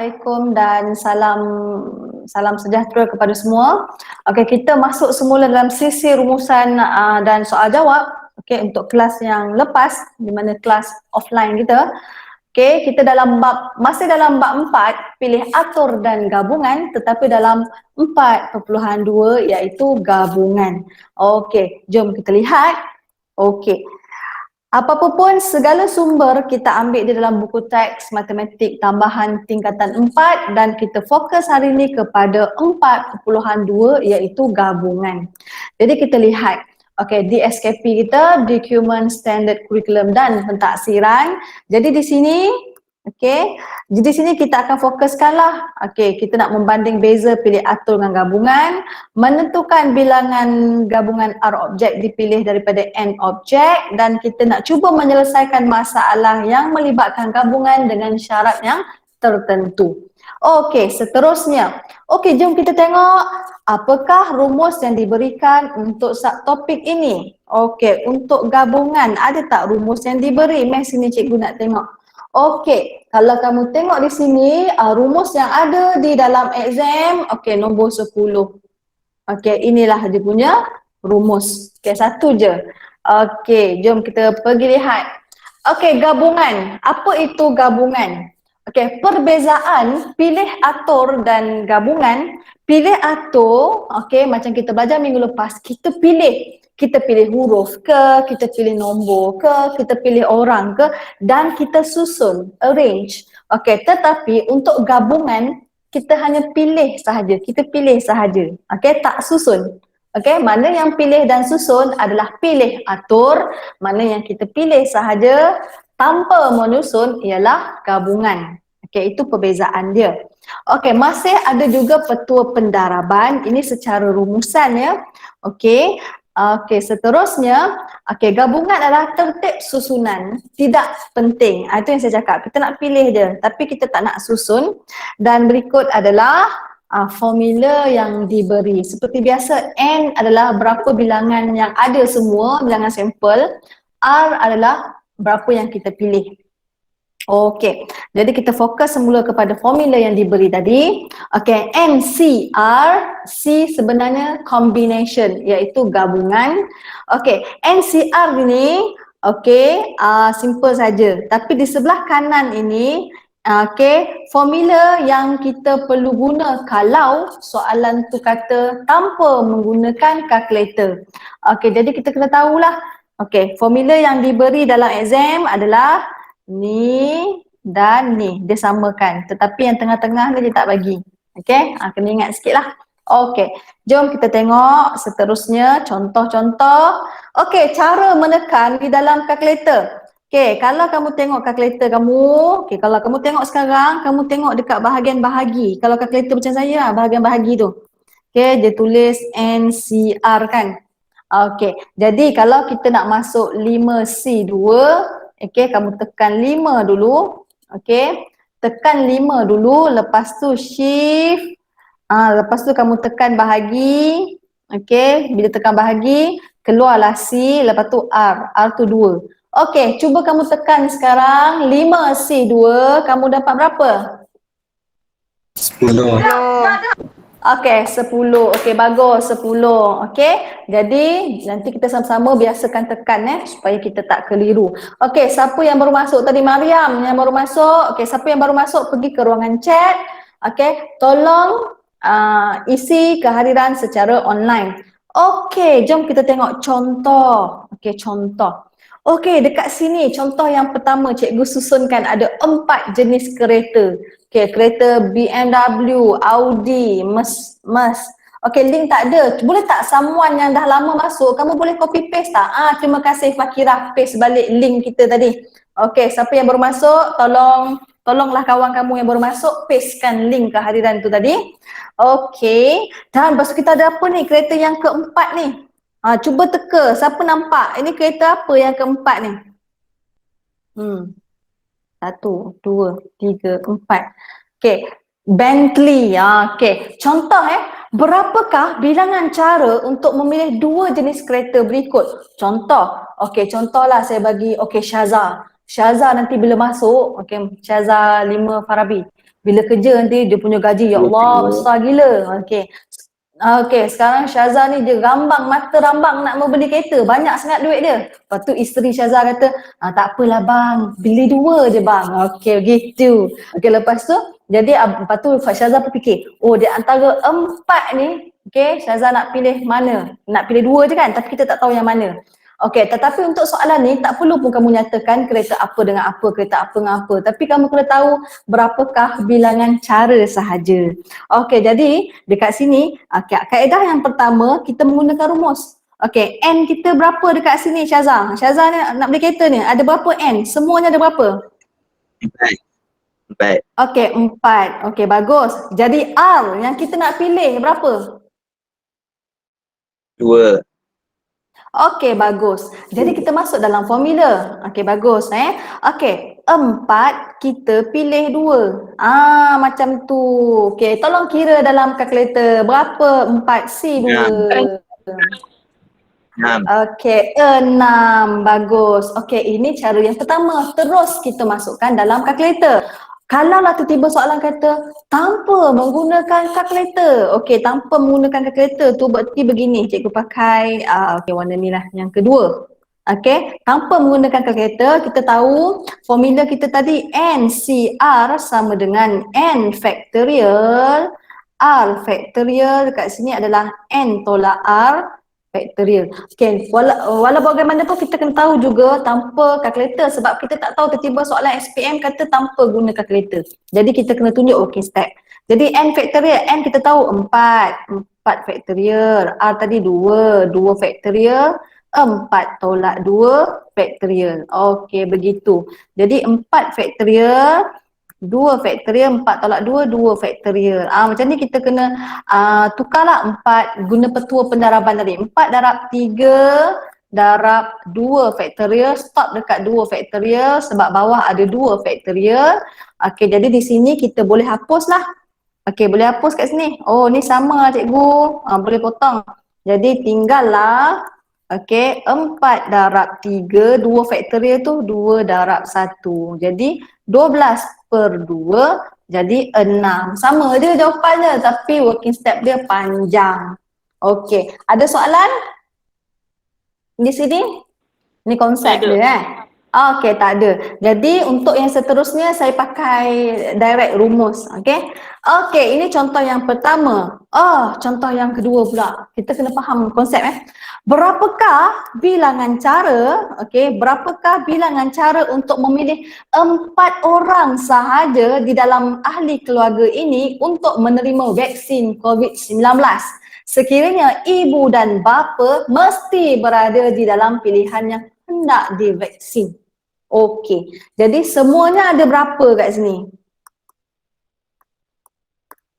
Assalamualaikum dan salam sejahtera kepada semua. Okey, kita masuk semula dalam sesi rumusan dan soal jawab. Okey, untuk kelas yang lepas di mana kelas offline kita. Okey, kita masih dalam bab 4, pilih atur dan gabungan, tetapi dalam 4.2 iaitu gabungan. Okey, jom kita lihat. Okey. Apa pun segala sumber kita ambil di dalam buku teks matematik tambahan tingkatan 4 dan kita fokus hari ini kepada 4.2 iaitu gabungan. Jadi kita lihat, okey, di SKP kita, Document Standard Curriculum dan Pentaksiran. Jadi di sini, okey, di sini kita akan fokuskanlah, okey, kita nak membanding beza pilih atur dengan gabungan, menentukan bilangan gabungan R objek dipilih daripada N objek dan kita nak cuba menyelesaikan masalah yang melibatkan gabungan dengan syarat yang tertentu. Okey, seterusnya. Okey, jom kita tengok apakah rumus yang diberikan untuk subtopik ini. Okey, untuk gabungan ada tak rumus yang diberi? Mari sini cikgu nak tengok. Okey, kalau kamu tengok di sini rumus yang ada di dalam exam, okey, nombor 10. Okey, inilah dia punya rumus. Okey, satu je. Okey, jom kita pergi lihat. Okey, gabungan. Apa itu gabungan? Okey, perbezaan pilih atur dan gabungan. Pilih atur, okey, macam kita belajar minggu lepas, kita pilih. Kita pilih huruf ke, kita pilih nombor ke, kita pilih orang ke, dan kita susun, arrange. Okey, tetapi untuk gabungan, kita hanya pilih sahaja, kita pilih sahaja. Okey, tak susun. Okey, mana yang pilih dan susun adalah pilih atur, mana yang kita pilih sahaja tanpa menyusun ialah gabungan. Okey, itu perbezaan dia. Okey, masih ada juga petua pendaraban, ini secara rumusan ya. Okey. Okey, seterusnya, okey, gabungan adalah tertib susunan, tidak penting. Itu yang saya cakap, kita nak pilih je, tapi kita tak nak susun. Dan berikut adalah formula yang diberi. Seperti biasa, N adalah berapa bilangan yang ada semua, bilangan sampel. R adalah berapa yang kita pilih. Okey, jadi kita fokus semula kepada formula yang diberi tadi. Okey, NCR, C sebenarnya combination iaitu gabungan. Okey, NCR ini okey, simple saja. Tapi di sebelah kanan ini okey, formula yang kita perlu guna kalau soalan tu kata tanpa menggunakan kalkulator. Okey, jadi kita kena tahulah. Okey, formula yang diberi dalam exam adalah ni dan ni, dia samakan. Tetapi yang tengah-tengah ni dia tak bagi. Okey, kena ingat sikit lah. Okey, jom kita tengok seterusnya contoh-contoh. Okey, cara menekan di dalam kalkulator. Okey, kalau kamu tengok kalkulator kamu, okey, kalau kamu tengok sekarang, kamu tengok dekat bahagian bahagi. Kalau kalkulator macam saya, bahagian bahagi tu. Okey, dia tulis NCR kan. Okey, jadi kalau kita nak masuk 5C2, okey, kamu tekan 5 dulu. Okey, tekan 5 dulu, lepas tu shift. Lepas tu kamu tekan bahagi. Okey, bila tekan bahagi, keluarlah C, lepas tu R. R tu 2. Okey, cuba kamu tekan sekarang 5C2, kamu dapat berapa? 10. Okey, 10. Okey, bagus, 10. Okey, jadi nanti kita sama-sama biasakan tekan supaya kita tak keliru. Okey, siapa yang baru masuk tadi? Mariam yang baru masuk. Okey, siapa yang baru masuk pergi ke ruangan chat. Okey, tolong isi kehadiran secara online. Okey, jom kita tengok contoh. Okey, contoh. Okey, dekat sini contoh yang pertama cikgu susunkan ada 4 jenis kereta. Okey, kereta BMW, Audi, Mercedes. Okey, link tak ada. Boleh tak someone yang dah lama masuk, kamu boleh copy paste tak? Terima kasih Fakirah, paste balik link kita tadi. Okey, siapa yang baru masuk, tolonglah kawan kamu yang baru masuk, pastekan link kehadiran tu tadi. Okey, dan lepas tu kita ada apa ni? Kereta yang keempat ni. Cuba teka, siapa nampak? Ini kereta apa yang keempat ni? 1, 2, 3, 4. Okey, Bentley. Okey, contoh berapakah bilangan cara untuk memilih 2 jenis kereta berikut? Contoh. Okey, contohlah saya bagi Syaza. Syaza nanti bila masuk, okey, Syaza 5 Farabi. Bila kerja nanti dia punya gaji, ya Allah, besar gila. Okey. Okey, sekarang Syazah ni dia rambang, mata rambang nak membeli kereta. Banyak sangat duit dia. Lepas tu isteri Syazah kata, tak apalah bang, beli 2 je bang. Okey, gitu. Okey, lepas tu, jadi lepas tu Syazah berfikir, oh di antara 4 ni, okey, Syazah nak pilih mana? Nak pilih 2 je kan, tapi kita tak tahu yang mana. Okey, tetapi untuk soalan ni tak perlu pun kamu nyatakan kereta apa dengan apa, kereta apa dengan apa. Tapi kamu kena tahu berapakah bilangan cara sahaja. Okey, jadi dekat sini, kaedah yang pertama kita menggunakan rumus. Okey, N kita berapa dekat sini Syazah? Syazah ni nak beli kereta ni, ada berapa N? Semuanya ada berapa? 4. Okey, 4. Okey, bagus. Jadi R yang kita nak pilih berapa? 2. Okey, bagus. Jadi kita masuk dalam formula. Okey, bagus Okey, 4 kita pilih 2. Macam tu. Okey, tolong kira dalam kalkulator. Berapa 4 C 2? 6. Okey, 6. Bagus. Okey, ini cara yang pertama. Terus kita masukkan dalam kalkulator. Kalaulah tiba-tiba soalan kata tanpa menggunakan kalkulator. Okey, tanpa menggunakan kalkulator tu berarti begini. Cikgu pakai okey, warna ni lah yang kedua. Okey, tanpa menggunakan kalkulator kita tahu formula kita tadi NCR sama dengan N factorial. R factorial dekat sini adalah N tolak R factorial. Okay, walau bagaimanapun kita kena tahu juga tanpa kalkulator sebab kita tak tahu tiba-tiba soalan SPM kata tanpa guna kalkulator. Jadi kita kena tunjuk working step. Jadi N factorial, N kita tahu 4 factorial, R tadi 2 factorial, 4 tolak 2 factorial. Okey, begitu. Jadi 4 factorial, 2 factorial, 4 tolak 2 factorial. Macam ni kita kena tukarlah 4 guna petua pendaraban tadi. 4 darab 3 darab 2 factorial, stop dekat 2 factorial sebab bawah ada 2 factorial. Okey, jadi di sini kita boleh hapus lah. Okey, boleh hapus kat sini. Oh, ni sama cikgu. Boleh potong. Jadi tinggallah okey, 4 darab 3, 2 factorial tu 2 darab 1. Jadi 12/2 jadi 6. Sama je jawapannya tapi working step dia panjang. Okey, ada soalan di sini? Ni konsep dia Okey, tak ada. Jadi untuk yang seterusnya saya pakai direct rumus. Okey. Okey, ini contoh yang pertama. Contoh yang kedua pula. Kita kena faham konsep Berapakah bilangan cara, berapakah bilangan cara untuk memilih 4 orang sahaja di dalam ahli keluarga ini untuk menerima vaksin COVID-19? Sekiranya ibu dan bapa mesti berada di dalam pilihan yang hendak divaksin. Okey, jadi semuanya ada berapa kat sini?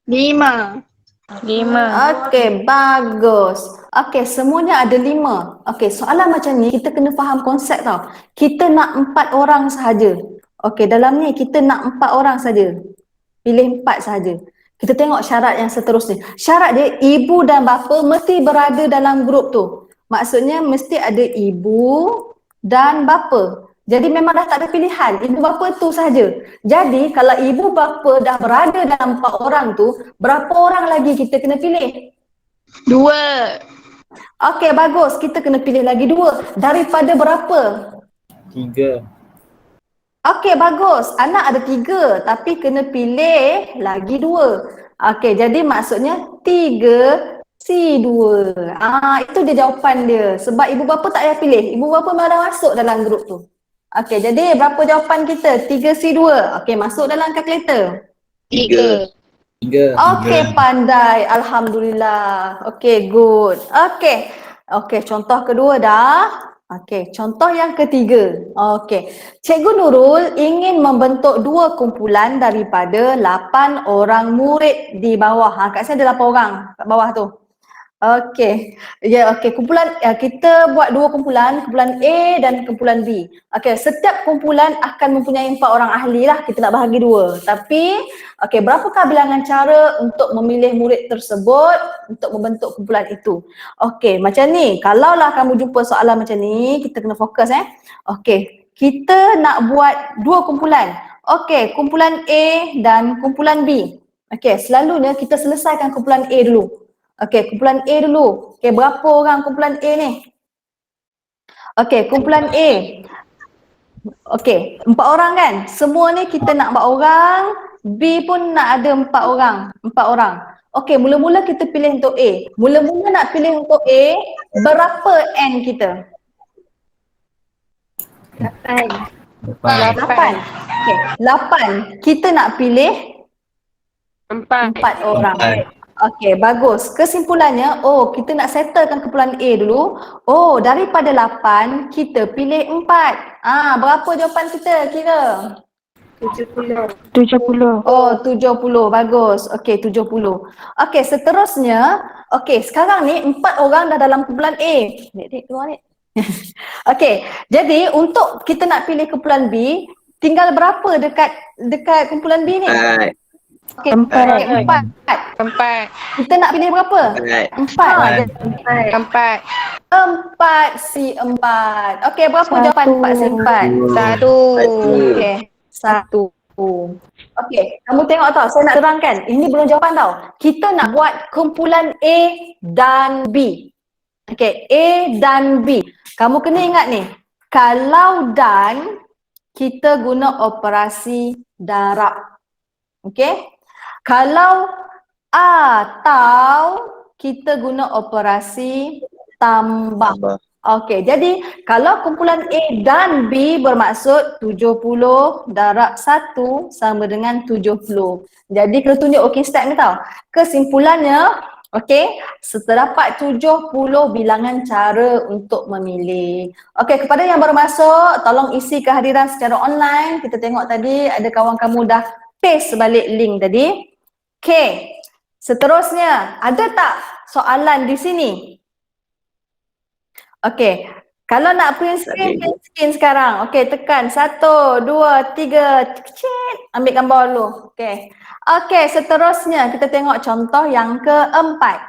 5. Okey, bagus. Okey, semuanya ada 5. Okey, soalan macam ni kita kena faham konsep tau. Kita nak 4 orang sahaja. Okey, dalam ni kita nak 4 orang saja. Pilih 4 sahaja. Kita tengok syarat yang seterusnya. Syarat dia ibu dan bapa mesti berada dalam grup tu. Maksudnya mesti ada ibu dan bapa. Jadi memang dah tak ada pilihan, ibu bapa tu sahaja. Jadi kalau ibu bapa dah berada dalam 4 orang tu, berapa orang lagi kita kena pilih? 2. Okey, bagus. Kita kena pilih lagi 2. Daripada berapa? 3. Okey, bagus. Anak ada 3 tapi kena pilih lagi 2. Okey, jadi maksudnya 3 C2. Itu dia jawapan dia. Sebab ibu bapa tak payah pilih. Ibu bapa memang dah masuk dalam grup tu. Okey, jadi berapa jawapan kita? 3C2. Okey, masuk dalam kalkulator. 3. Okey, pandai. Alhamdulillah. Okey, good. Okey, contoh kedua dah. Okey, contoh yang ketiga. Okey, Cikgu Nurul ingin membentuk 2 kumpulan daripada 8 orang murid di bawah. Kat sini ada 8 orang kat bawah tu. Okey. Kumpulan kita buat 2 kumpulan A dan kumpulan B. Okey, setiap kumpulan akan mempunyai 4 orang ahli lah. Kita nak bahagi 2. Tapi berapakah bilangan cara untuk memilih murid tersebut untuk membentuk kumpulan itu? Okey, macam ni. Kalaulah kamu jumpa soalan macam ni, kita kena fokus Okey, kita nak buat 2 kumpulan. Okey, kumpulan A dan kumpulan B. Okey, selalunya kita selesaikan kumpulan A dulu. Okey, kumpulan A dulu. Okey, berapa orang kumpulan A ni? Okey, kumpulan A. Okey, 4 orang kan? Semua ni kita nak 4 orang, B pun nak ada 4 orang, 4 orang. Okey, mula-mula kita pilih untuk A. Mula-mula nak pilih untuk A, berapa N kita? 8. 8. 8. Okey, 8. Kita nak pilih 4 orang. Okey, bagus. Kesimpulannya, kita nak settlekan kumpulan A dulu. Daripada 8, kita pilih 4. Berapa jawapan kita kira? 70. 70. Bagus. Okey, 70. Okey, seterusnya, sekarang ni 4 orang dah dalam kumpulan A. Dek, keluar ni. Okey, jadi untuk kita nak pilih kumpulan B, tinggal berapa dekat kumpulan B ni? 4. Okey, 4. 4. Kita nak pilih berapa? 4. 4 si 4. Okey, berapa jawapan 4 si 4? 1. Okey, 1. Okey, kamu tengok tau, saya nak terangkan. Ini belum jawapan tau. Kita nak buat kumpulan A dan B. Okey, A dan B. Kamu kena ingat ni, kalau dan, kita guna operasi darab. Okey? Kalau atau, kita guna operasi tambah. Okey, jadi kalau kumpulan A dan B bermaksud 70 darab 1 sama dengan 70. Jadi kena tunjuk working step ni tau. Kesimpulannya, seterdapat 70 bilangan cara untuk memilih. Okey, kepada yang baru masuk, tolong isi kehadiran secara online. Kita tengok tadi ada kawan kamu dah paste balik link tadi. Okey, seterusnya, ada tak soalan di sini? Okey, kalau nak print screen sekarang. Okey, tekan 1, 2, 3, kecil. Ambil gambar dulu. Okey, seterusnya kita tengok contoh yang keempat.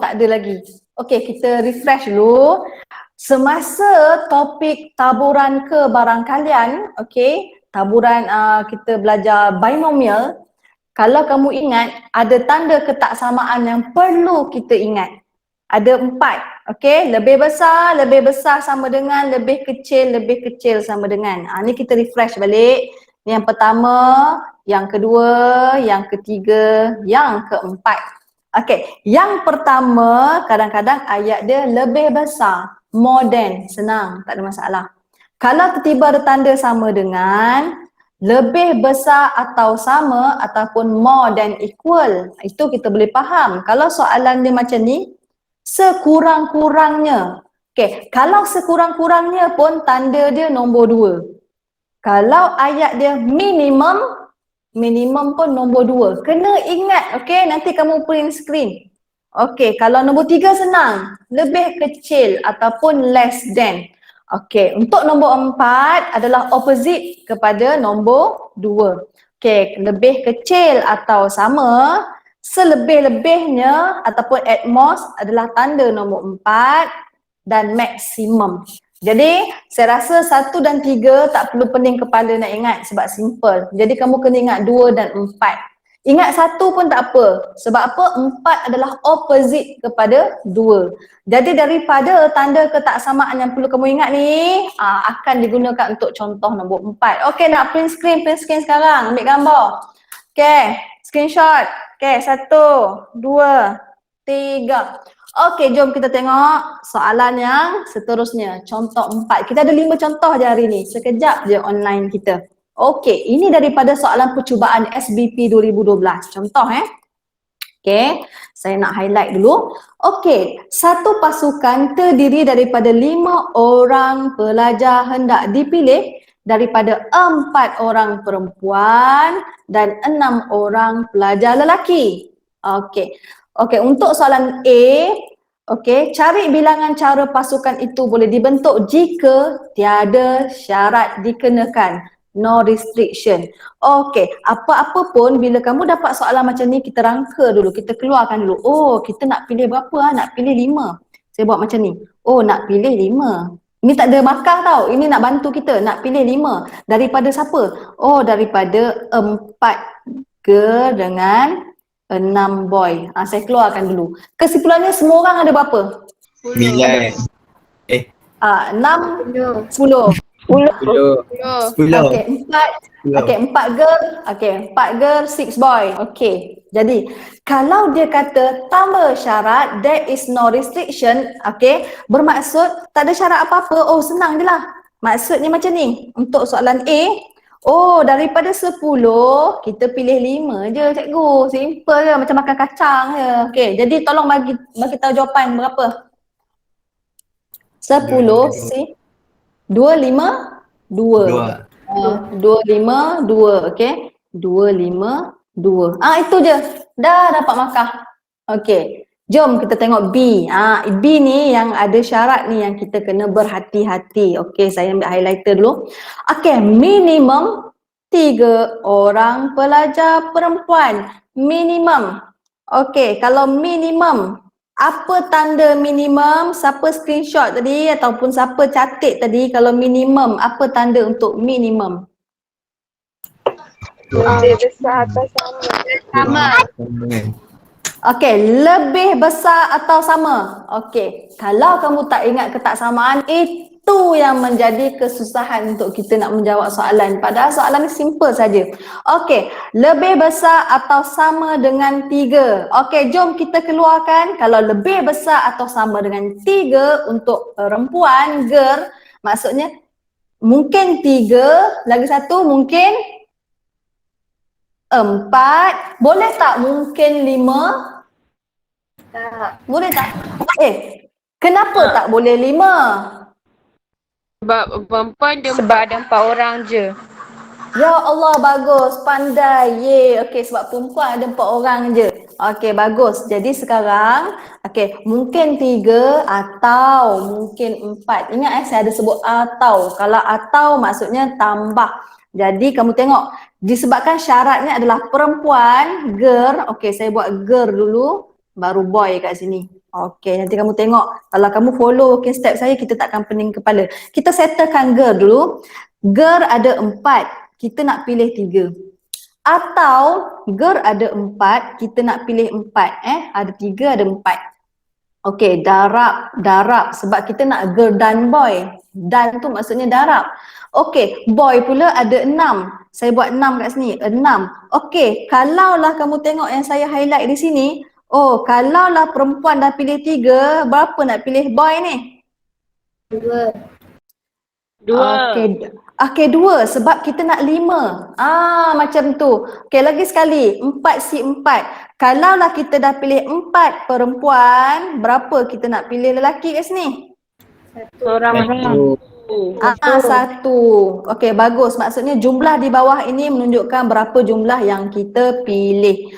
Tak ada lagi. Okey, kita refresh dulu. Semasa topik taburan kebarangkalian, taburan kita belajar binomial, kalau kamu ingat, ada tanda ketaksamaan yang perlu kita ingat. Ada 4, lebih besar sama dengan, lebih kecil sama dengan. Ni kita refresh balik. Ni yang pertama, yang kedua, yang ketiga, yang keempat. Yang pertama, kadang-kadang ayat dia lebih besar, more than, senang, tak ada masalah. Kalau tiba-tiba ada tanda sama dengan, lebih besar atau sama ataupun more than equal, itu kita boleh faham. Kalau soalan dia macam ni, sekurang-kurangnya. Kalau sekurang-kurangnya pun tanda dia nombor 2. Kalau ayat dia minimum pun nombor 2. Kena ingat, nanti kamu print screen. Kalau nombor 3 senang, lebih kecil ataupun less than. Untuk nombor 4 adalah opposite kepada nombor 2. Lebih kecil atau sama, selebih-lebihnya ataupun at most adalah tanda nombor 4 dan maksimum. Jadi saya rasa 1 dan 3 tak perlu pening kepala nak ingat sebab simple. Jadi kamu kena ingat 2 dan 4. Ingat 1 pun tak apa. Sebab apa? 4 adalah opposite kepada 2. Jadi daripada tanda ketaksamaan yang perlu kamu ingat ni, akan digunakan untuk contoh nombor 4. Nak print screen sekarang. Ambil gambar. Screenshot. 1, 2, 3. Jom kita tengok soalan yang seterusnya. Contoh 4. Kita ada 5 contoh je hari ni. Sekejap je online kita. Ini daripada soalan percubaan SBP 2012. Contoh saya nak highlight dulu. Satu pasukan terdiri daripada 5 orang pelajar hendak dipilih daripada 4 orang perempuan dan 6 orang pelajar lelaki. Untuk soalan A, cari bilangan cara pasukan itu boleh dibentuk jika tiada syarat dikenakan. No restriction. Apa-apa pun bila kamu dapat soalan macam ni, kita rangka dulu, kita keluarkan dulu. Kita nak pilih berapa? Nak pilih 5. Saya buat macam ni. Nak pilih 5. Ini tak ada markah tau. Ini nak bantu kita. Nak pilih 5. Daripada siapa? Oh, daripada 4 girl dengan 6 boy. Saya keluarkan dulu. Kesimpulannya semua orang ada berapa? 9. 6, 10. 10. 10. 10. Okey, 4. Okey, 4 girl. Okey, 4 girl, 6 boy. Okey. Jadi, kalau dia kata tambah syarat, there is no restriction, okey, bermaksud tak ada syarat apa-apa. Oh, senang je lah. Maksudnya macam ni. Untuk soalan A, oh, daripada 10, kita pilih 5 je, cikgu. Simple je, macam makan kacang je. Okey, jadi tolong bagi tahu jawapan berapa? 10 si 2, 5, 2. 2, 5, 2, okey. 2, 5, 2. Itu je. Dah dapat markah. Okey. Jom kita tengok B. B ni yang ada syarat ni yang kita kena berhati-hati. Okey, saya ambil highlighter dulu. Okey, minimum 3 orang pelajar perempuan. Minimum. Okey, kalau minimum, apa tanda minimum? Siapa screenshot tadi ataupun siapa catat tadi kalau minimum? Apa tanda untuk minimum? Lebih besar atau sama? Okey, lebih besar atau sama? Okey, kalau kamu tak ingat ketaksamaan, itu yang menjadi kesusahan untuk kita nak menjawab soalan. Padahal soalan ni simple saja. Okey, lebih besar atau sama dengan 3. Okey, jom kita keluarkan kalau lebih besar atau sama dengan 3 untuk perempuan, girl, maksudnya mungkin 3, lagi satu mungkin 4, boleh tak mungkin 5? Tak. Boleh tak? Kenapa tak boleh 5? Sebab perempuan dia ada 4 orang je. Ya Allah, bagus, pandai. Okey, sebab perempuan ada 4 orang je. Okey, bagus. Jadi sekarang, okey, mungkin 3 atau mungkin 4. Ingat saya ada sebut atau. Kalau atau maksudnya tambah. Jadi kamu tengok, disebabkan syaratnya adalah perempuan, girl. Okey, saya buat girl dulu, baru boy kat sini. Okey, nanti kamu tengok. Kalau kamu follow step saya, kita takkan pening kepala. Kita settlekan girl dulu. Girl ada 4, kita nak pilih 3. Atau girl ada 4, kita nak pilih 4. Ada 3, ada 4. Okey, darab sebab kita nak girl dan boy. Dan tu maksudnya darab. Okey, boy pula ada 6. Saya buat 6 kat sini, 6. Okey, kalaulah kamu tengok yang saya highlight di sini, oh, kalaulah perempuan dah pilih 3, berapa nak pilih boy ni? 2. Okey, 2 sebab kita nak 5. Macam tu. Okey, lagi sekali. 4 si 4. Kalaulah kita dah pilih 4 perempuan, berapa kita nak pilih lelaki kat sini? Seorang. 1. Okey, bagus. Maksudnya jumlah di bawah ini menunjukkan berapa jumlah yang kita pilih.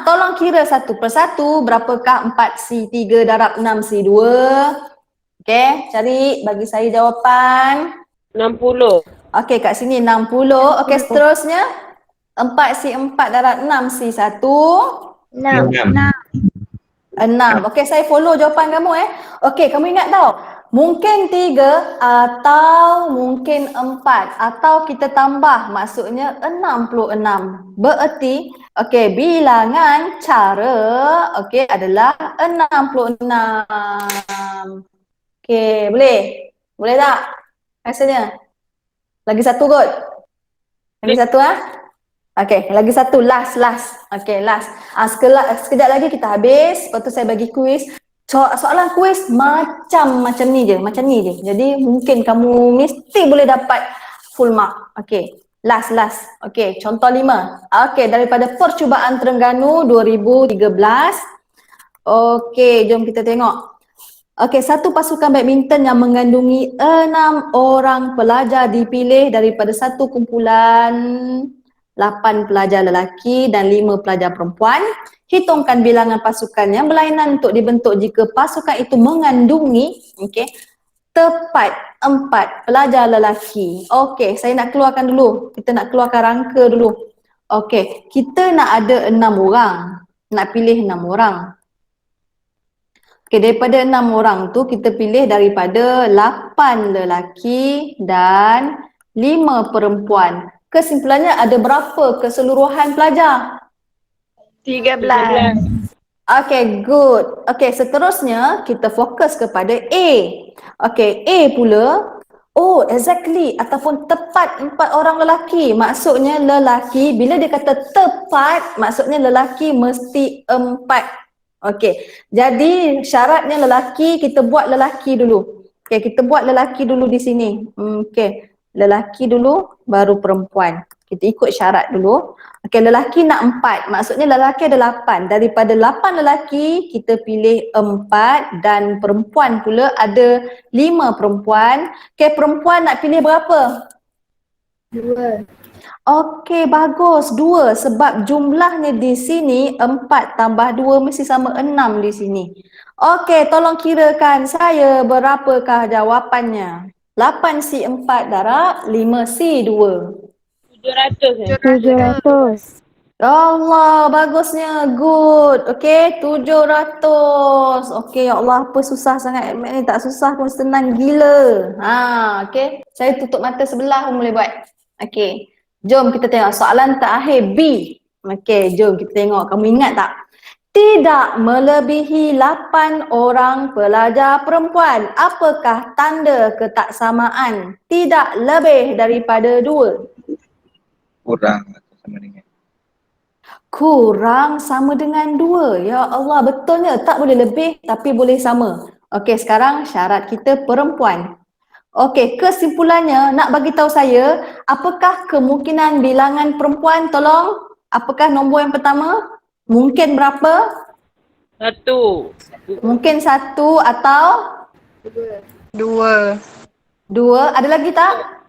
Tolong kira satu persatu. Berapakah 4 si 3 darab 6 si 2? Okey, cari bagi saya jawapan. 60. Okey, kat sini 60. Okey, seterusnya 4 si 4 darab 6 si 1. 6. 6. Okey, saya follow jawapan kamu Okey, kamu ingat tau. Mungkin 3 atau mungkin 4 atau kita tambah maksudnya 66. Bererti okey, bilangan cara adalah 66. Okey, boleh? Boleh tak? Rasanya. Lagi satu kot. Lagi satu Okey, lagi satu last. Okey, last. Sekejap lagi kita habis. Lepas tu saya bagi kuis. Soalan kuis macam ni je. Jadi mungkin kamu mesti boleh dapat full mark. Okey, last. Okey, contoh 5. Okey, daripada Percubaan Terengganu 2013. Okey, jom kita tengok. Okey, satu pasukan badminton yang mengandungi 6 orang pelajar dipilih daripada satu kumpulan 8 pelajar lelaki dan 5 pelajar perempuan. Hitungkan bilangan pasukan yang berlainan untuk dibentuk jika pasukan itu mengandungi tepat 4 pelajar lelaki. Okey, saya nak keluarkan dulu. Kita nak keluarkan rangka dulu. Okey, kita nak ada 6 orang. Nak pilih 6 orang. Okey, daripada 6 orang tu kita pilih daripada 8 lelaki dan 5 perempuan. Kesimpulannya ada berapa keseluruhan pelajar? 13. Okay, good. Okay, seterusnya kita fokus kepada A. Okay, A pula. Oh, exactly. Ataupun tepat 4 orang lelaki. Maksudnya lelaki, bila dia kata tepat, maksudnya lelaki mesti 4. Okay, jadi syaratnya lelaki, kita buat lelaki dulu. Okay, kita buat lelaki dulu di sini. Okay, lelaki dulu, baru perempuan. Kita ikut syarat dulu. Okey, lelaki nak 4. Maksudnya lelaki ada 8. Daripada 8 lelaki, kita pilih 4 dan perempuan pula ada 5 perempuan. Okey, perempuan nak pilih berapa? 2. Okey, bagus. 2 sebab jumlahnya di sini 4 tambah 2 mesti sama 6 di sini. Okey, tolong kirakan saya berapakah jawapannya? 8C4 darab 5C2. 700. Allah, bagusnya. Good. Okey, 700. Okey, ya Allah, apa susah sangat ni, tak susah pun senang gila. Okey. Saya tutup mata sebelah pun boleh buat. Okey. Jom kita tengok soalan terakhir B. Okey, jom kita tengok. Kamu ingat tak? Tidak melebihi 8 orang pelajar perempuan. Apakah tanda ketaksamaan? Tidak lebih daripada 2. Kurang atau sama dengan. Kurang sama dengan 2. Ya Allah, betulnya tak boleh lebih tapi boleh sama. Okey, sekarang syarat kita perempuan. Okey, kesimpulannya nak bagi tahu saya, apakah kemungkinan bilangan perempuan? Tolong, apakah nombor yang pertama? Mungkin berapa? 1. Mungkin 1 atau 2. 2. Ada lagi tak?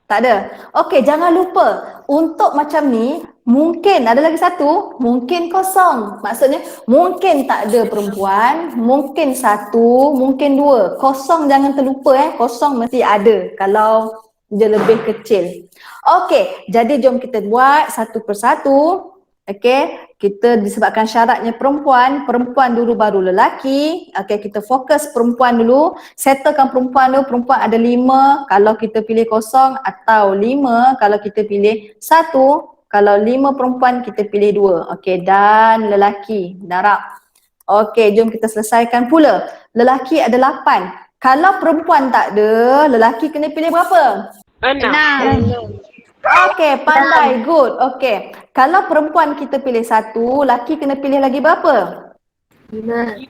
Tak ada. Okey, jangan lupa untuk macam ni, mungkin ada lagi 1, mungkin kosong. Maksudnya mungkin tak ada perempuan, mungkin 1, mungkin 2. Kosong jangan terlupa kosong mesti ada kalau dia lebih kecil. Okey, jadi jom kita buat satu persatu. Okey, kita disebabkan syaratnya perempuan dulu baru lelaki. Okey, kita fokus perempuan dulu. Settlekan perempuan dulu. Perempuan ada 5 kalau kita pilih kosong atau 5 kalau kita pilih 1. Kalau 5 perempuan kita pilih 2. Okey, dan lelaki darab. Okey, jom kita selesaikan pula. Lelaki ada 8. Kalau perempuan tak ada, lelaki kena pilih berapa? 6. Okey, pandai, good. Okey. Kalau perempuan kita pilih 1, laki kena pilih lagi berapa? 5.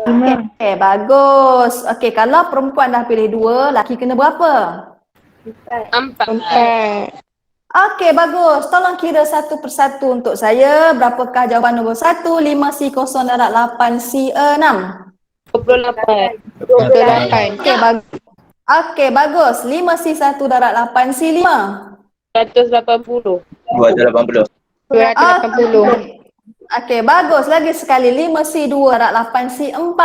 5. Okey, bagus. Okey, kalau perempuan dah pilih 2, laki kena berapa? 4. 4. Okey, bagus. Tolong kira satu persatu untuk saya. Berapakah jawapan nombor 1? 5C0 darab 8C6. 28. 28. Okey, bagus. Okey, bagus. 5C1 darab 8C5. 180. 280. 280. Okey, bagus. Lagi sekali 5C2 darab 8C4.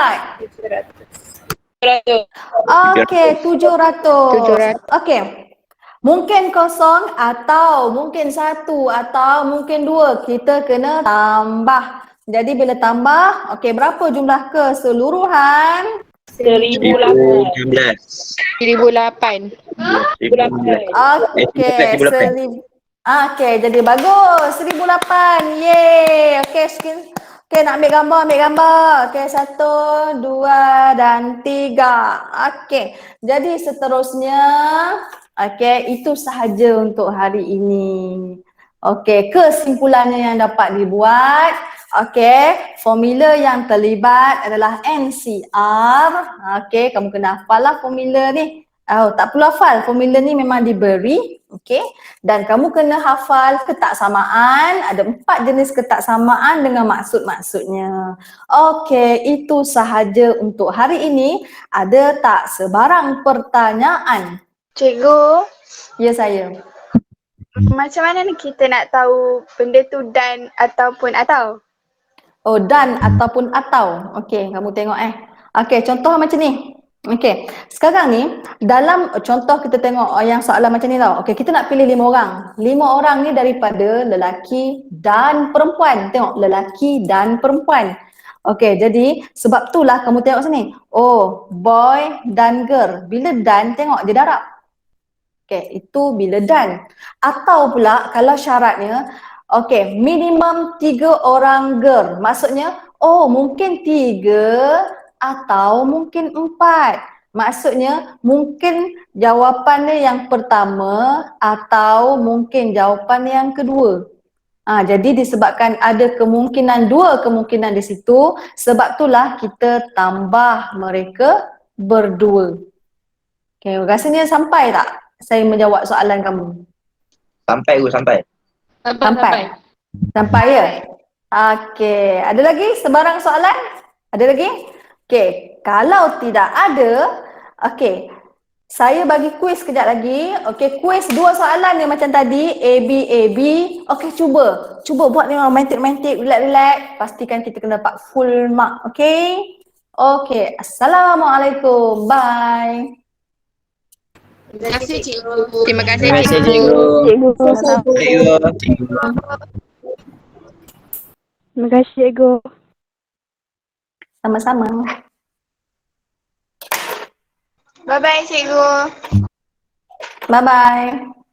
100. Okey, 700. 700. Okey. Mungkin kosong atau mungkin 1 atau mungkin 2. Kita kena tambah. Jadi bila tambah, okey, berapa jumlah keseluruhan? 1008. 17. 1008. Okey, 1008. Okey, jadi bagus. 1008. Yeay. Okey, okey, nak ambil gambar. Okey, 1, 2 dan 3. Okey. Jadi seterusnya, okey, itu sahaja untuk hari ini. Okey, kesimpulannya yang dapat dibuat. Okey, formula yang terlibat adalah NCR. Okey, kamu kena hafal lah formula ni. Oh, tak perlu hafal, formula ni memang diberi. Okey, dan kamu kena hafal ketaksamaan. Ada 4 jenis ketaksamaan dengan maksud-maksudnya. Okey, itu sahaja untuk hari ini. Ada tak sebarang pertanyaan? Cikgu, Ya, saya. macam mana ni kita nak tahu benda tu dan ataupun atau? Oh, dan ataupun atau. Okey, kamu tengok Okey, contoh macam ni. Okey, sekarang ni dalam contoh kita tengok yang soalan macam ni tau. Okey, kita nak pilih 5 orang. 5 orang ni daripada lelaki dan perempuan. Tengok, lelaki dan perempuan. Okey, jadi sebab itulah kamu tengok sini. Oh, boy dan girl. Bila dan tengok dia darab. Okey, itu bila dan. Atau pula kalau syaratnya, okey, minimum 3 orang girl. Maksudnya, oh mungkin 3 atau mungkin 4. Maksudnya mungkin jawapannya yang pertama atau mungkin jawapan yang kedua. Jadi disebabkan ada kemungkinan, 2 kemungkinan di situ, sebab itulah kita tambah mereka berdua. Okay, rasanya sampai tak saya menjawab soalan kamu? Sampai aku sampai. Sampai. Sampai ya? Okey, ada lagi sebarang soalan? Ada lagi? Okey, kalau tidak ada, okey, saya bagi kuis kejap lagi. Okey, kuis 2 soalan ni macam tadi, A, B, A, B. Okey, cuba buat ni romantik-romantik, relax-relax. Pastikan kita kena dapat full mark, okey? Okey, Assalamualaikum. Bye. Terima kasih cikgu. Terima kasih cikgu. Cikgu. Terima kasih cikgu. Sama-sama. Bye bye cikgu. Bye-bye.